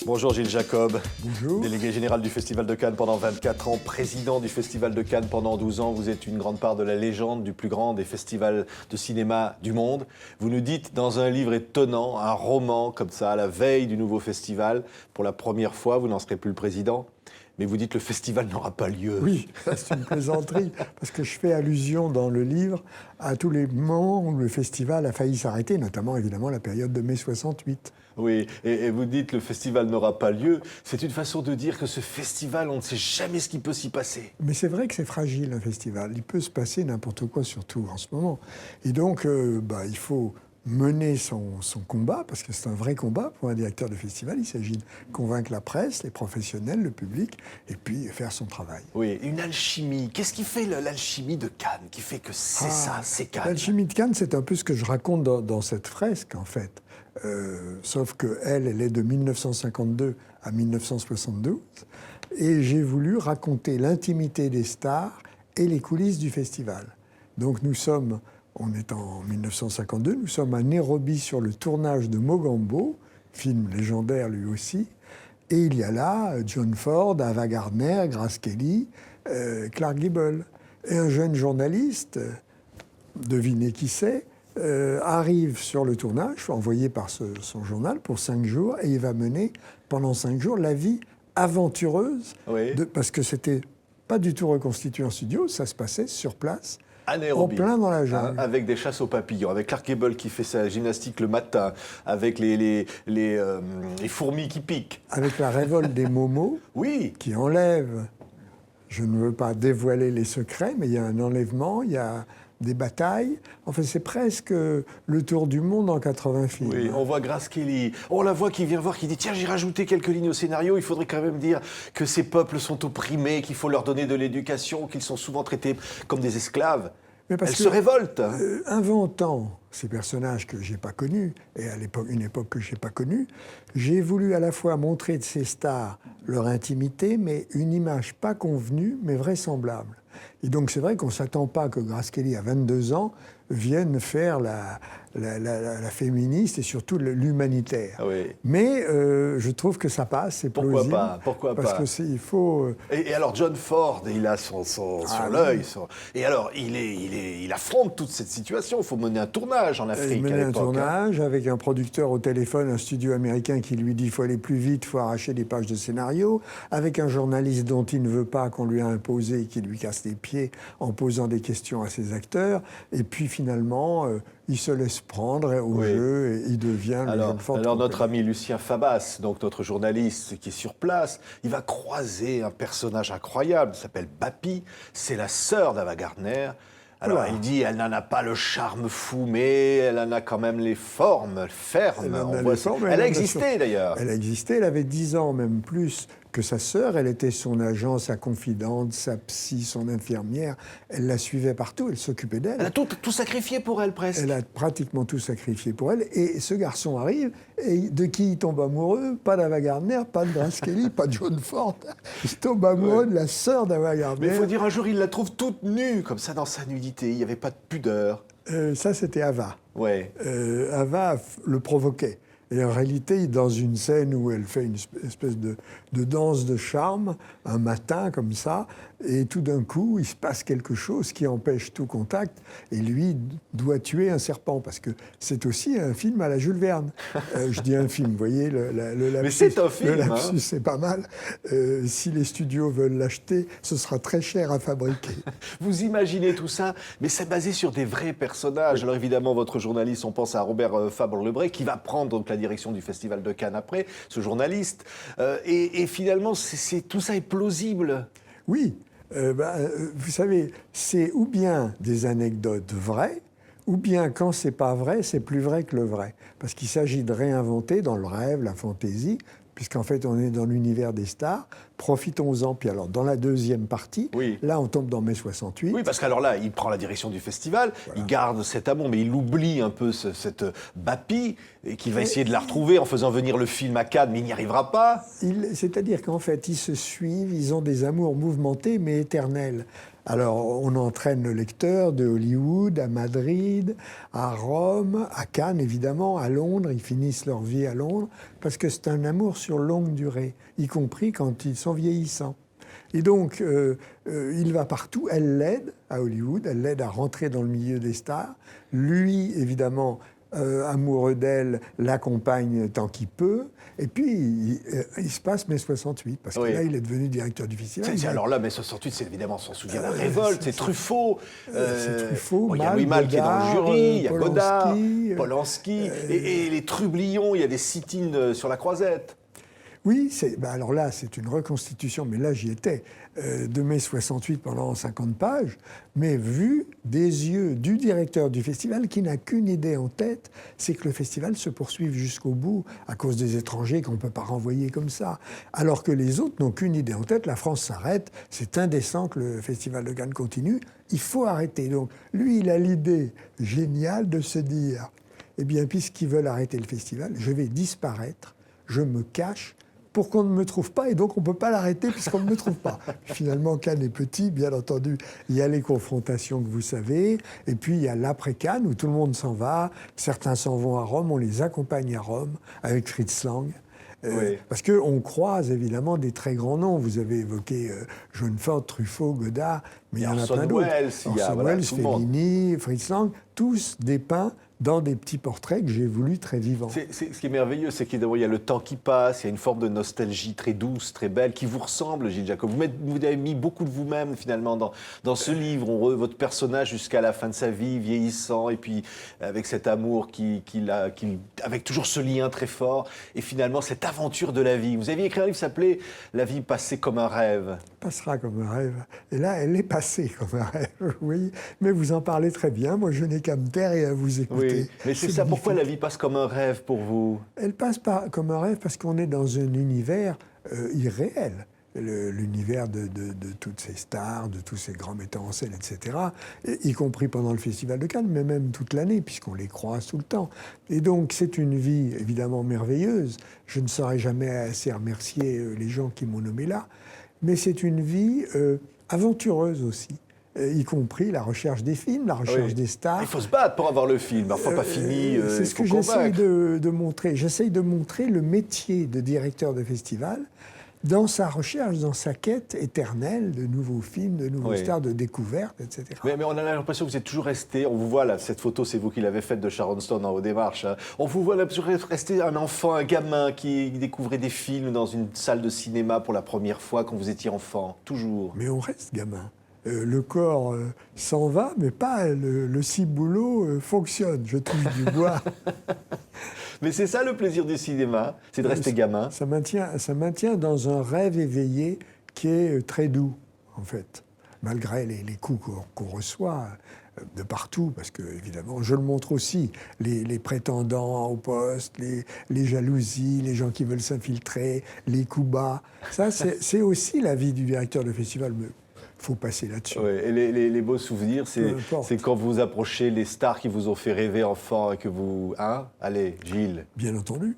Bonjour Gilles Jacob, Bonjour. délégué général du Festival de Cannes pendant 24 ans, président du Festival de Cannes pendant 12 ans. Vous êtes une grande part de la légende du plus grand des festivals de cinéma du monde. Vous nous dites dans un livre étonnant, un roman comme ça, à la veille du nouveau festival, pour la première fois, vous n'en serez plus le président, mais vous dites que le festival n'aura pas lieu. Oui, c'est une plaisanterie, parce que je fais allusion dans le livre à tous les moments où le festival a failli s'arrêter, notamment évidemment la période de mai 68. Oui, et vous dites que le festival n'aura pas lieu. C'est une façon de dire que ce festival, on ne sait jamais ce qui peut s'y passer. Mais c'est vrai que c'est fragile, un festival. Il peut se passer n'importe quoi, surtout en ce moment. Et donc, il faut mener son combat, parce que c'est un vrai combat pour un directeur de festival. Il s'agit de convaincre la presse, les professionnels, le public, et puis faire son travail. Oui, une alchimie. Qu'est-ce qui fait l'alchimie de Cannes, qui fait que c'est ça, c'est Cannes? L'alchimie de Cannes, c'est un peu ce que je raconte dans cette fresque, en fait. Sauf qu'elle est de 1952 à 1972. Et j'ai voulu raconter l'intimité des stars et les coulisses du festival. Donc on est en 1952, nous sommes à Nairobi sur le tournage de Mogambo, film légendaire lui aussi. Et il y a là John Ford, Ava Gardner, Grace Kelly, Clark Gable. Et un jeune journaliste, devinez qui c'est, arrive sur le tournage, envoyé par son journal pour 5 jours, et il va mener pendant 5 jours la vie aventureuse, Oui. parce que c'était pas du tout reconstitué en studio, ça se passait sur place, À Nairobi, en plein dans la jungle. avec des chasses aux papillons, avec Clark Gable qui fait sa gymnastique le matin, avec les fourmis qui piquent. Avec la révolte des Momos, Oui, qui enlève, je ne veux pas dévoiler les secrets, mais il y a un enlèvement, il y a des batailles. Enfin, c'est presque le tour du monde en 80 films. oui, on voit Grace Kelly, on la voit qui vient voir, qui dit « Tiens, j'ai rajouté quelques lignes au scénario, il faudrait quand même dire que ces peuples sont opprimés, qu'il faut leur donner de l'éducation, qu'ils sont souvent traités comme des esclaves. » Mais parce Elle que, se révolte. inventant ces personnages que j'ai pas connus, et à une époque que j'ai pas connue, j'ai voulu à la fois montrer de ces stars leur intimité, mais une image pas convenue, mais vraisemblable. Et donc c'est vrai qu'on s'attend pas que Grace Kelly, à 22 ans, vienne faire la féministe et surtout l'humanitaire. Ah oui. Mais je trouve que ça passe, c'est plausible. Pourquoi pas? Parce que il faut... Et alors John Ford, il a sur l'œil. Et alors, il affronte toute cette situation. Il faut mener un tournage en Afrique à mener un l'époque. tournage avec un producteur au téléphone, un studio américain qui lui dit il faut aller plus vite, il faut arracher des pages de scénario, avec un journaliste dont il ne veut pas qu'on lui a imposé et qui lui casse les pieds en posant des questions à ses acteurs. Et puis finalement, il se laisse prendre au jeu et il devient le John Ford. Alors notre ami Lucien Fabas, donc notre journaliste qui est sur place, il va croiser un personnage incroyable, il s'appelle Bapi, c'est la sœur d'Ava Gardner. Alors il dit, elle n'en a pas le charme fou, mais elle en a quand même les formes fermes. Elle a existé d'ailleurs. Elle a existé, elle avait 10 ans, même plus que sa sœur. Elle était son agent, sa confidente, sa psy, son infirmière. Elle la suivait partout, elle s'occupait d'elle. Elle a tout sacrifié pour elle, presque. Elle a pratiquement tout sacrifié pour elle. Et ce garçon arrive, et de qui il tombe amoureux? Pas d'Ava Gardner, pas de Grace Kelly, pas de John Ford. Il tombe amoureux de la sœur d'Ava Gardner. Mais il faut dire, un jour, il la trouve toute nue, comme ça, dans sa nudité. Il n'y avait pas de pudeur. Ça, c'était Ava. Ouais. Ava le provoquait. Et en réalité, dans une scène où elle fait une espèce de danse de charme, un matin comme ça, et tout d'un coup, il se passe quelque chose qui empêche tout contact, et lui doit tuer un serpent, parce que c'est aussi un film à la Jules Verne. Je dis un film, vous voyez, le lapsus. Mais c'est un film, le lapsus, c'est pas mal. Si les studios veulent l'acheter, ce sera très cher à fabriquer. Vous imaginez tout ça, mais c'est basé sur des vrais personnages. Alors évidemment, votre journaliste, on pense à Robert Fabre-Lebré, qui va prendre donc la direction du Festival de Cannes après, ce journaliste. Et finalement, tout ça est plausible. Oui. Vous savez, c'est ou bien des anecdotes vraies, ou bien, quand c'est pas vrai, c'est plus vrai que le vrai. Parce qu'il s'agit de réinventer dans le rêve, la fantaisie, puisqu'en fait, on est dans l'univers des stars, profitons-en. Puis alors, dans la deuxième partie, Oui. là, on tombe dans mai 68. Oui, parce qu'alors là, il prend la direction du festival, il garde cet amour, mais il oublie un peu cette Bapi, et qu'il va essayer de la retrouver en faisant venir le film à Cannes, mais il n'y arrivera pas. C'est-à-dire qu'en fait, ils se suivent, ils ont des amours mouvementés, mais éternels. Alors, on entraîne le lecteur de Hollywood à Madrid, à Rome, à Cannes, évidemment, à Londres. Ils finissent leur vie à Londres, parce que c'est un amour sur longue durée, y compris quand ils sont vieillissants. Et donc, il va partout. Elle l'aide à Hollywood, elle l'aide à rentrer dans le milieu des stars. Lui, évidemment, amoureux d'elle, l'accompagne tant qu'il peut. Et puis, il se passe mai 68, parce que là, il est devenu directeur du festival. Alors là, mai 68, c'est évidemment, on s'en souvient, la révolte, c'est Truffaut. C'est Truffaut, il y a Louis Malle qui est dans le jury, il y a Godard, Polanski, et les trublions, il y a des sit-ins sur la Croisette. Oui, alors là, c'est une reconstitution, mais là, j'y étais, de mai 68 pendant 50 pages, mais vu des yeux du directeur du festival qui n'a qu'une idée en tête, c'est que le festival se poursuive jusqu'au bout à cause des étrangers qu'on ne peut pas renvoyer comme ça. Alors que les autres n'ont qu'une idée en tête, la France s'arrête, c'est indécent que le festival de Cannes continue, il faut arrêter. Donc lui, il a l'idée géniale de se dire, eh bien, puisqu'ils veulent arrêter le festival, je vais disparaître, je me cache, pour qu'on ne me trouve pas, et donc on ne peut pas l'arrêter puisqu'on ne me trouve pas. Finalement, Cannes est petit, bien entendu. Il y a les confrontations que vous savez, et puis il y a l'après-Cannes où tout le monde s'en va. Certains s'en vont à Rome, on les accompagne à Rome avec Fritz Lang. Parce qu'on croise évidemment des très grands noms. Vous avez évoqué John Ford, Truffaut, Godard, mais il y en a plein d'autres. Orson Welles, Fellini, Fritz Lang, tous dépeints dans des petits portraits que j'ai voulu très vivants. Ce qui est merveilleux, c'est qu'il y a le temps qui passe, il y a une forme de nostalgie très douce, très belle, qui vous ressemble, Gilles Jacob. Vous avez mis beaucoup de vous-même, finalement, dans ce livre. On revoit votre personnage jusqu'à la fin de sa vie, vieillissant, et puis avec cet amour avec toujours ce lien très fort, et finalement, cette aventure de la vie. Vous aviez écrit un livre qui s'appelait « La vie passée comme un rêve ». Passera comme un rêve. Et là, elle est passée comme un rêve, oui. Mais vous en parlez très bien. Moi, je n'ai qu'à me taire et à vous écouter. Oui. Mais c'est ça, pourquoi la vie passe comme un rêve pour vous? Elle passe comme un rêve parce qu'on est dans un univers irréel. L'univers de toutes ces stars, de tous ces grands metteurs en scène, etc., y compris pendant le Festival de Cannes, mais même toute l'année, puisqu'on les croise tout le temps. Et donc, c'est une vie évidemment merveilleuse. Je ne saurais jamais assez remercier les gens qui m'ont nommé là. Mais c'est une vie aventureuse aussi, y compris la recherche des films, la recherche des stars. Il faut se battre pour avoir le film, parfois pas fini, c'est ce que j'essaye de montrer. J'essaye de montrer le métier de directeur de festival dans sa recherche, dans sa quête éternelle de nouveaux films, de nouveaux stars, de découvertes, etc. Mais on a l'impression que vous êtes toujours resté, on vous voit là, cette photo c'est vous qui l'avez faite de Sharon Stone en haut des marches, hein. On vous voit là toujours rester un enfant, un gamin qui découvrait des films dans une salle de cinéma pour la première fois quand vous étiez enfant, toujours. Mais on reste gamin. Le corps s'en va, mais pas le ciboulot fonctionne. Je touche du bois. Mais c'est ça le plaisir du cinéma, c'est de rester gamin. Ça maintient dans un rêve éveillé qui est très doux, en fait, malgré les coups qu'on reçoit de partout, parce que, évidemment, je le montre aussi, les prétendants au poste, les jalousies, les gens qui veulent s'infiltrer, les coups bas. Ça, c'est aussi la vie du directeur de festival. Il faut passer là-dessus. Oui, et les beaux souvenirs, c'est quand vous approchez les stars qui vous ont fait rêver enfant et que vous... Hein? Allez, Gilles. Bien entendu.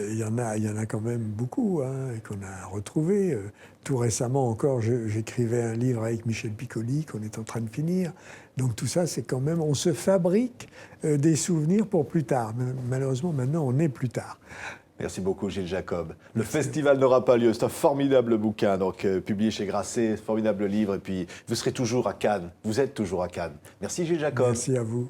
Il y en a quand même beaucoup et qu'on a retrouvés. Tout récemment encore, j'écrivais un livre avec Michel Piccoli qu'on est en train de finir. Donc tout ça, c'est quand même... On se fabrique des souvenirs pour plus tard. Malheureusement, maintenant, on est plus tard. Merci beaucoup, Gilles Jacob. Le festival n'aura pas lieu. C'est un formidable bouquin, donc publié chez Grasset, formidable livre. Et puis, vous serez toujours à Cannes. Vous êtes toujours à Cannes. Merci, Gilles Jacob. Merci à vous.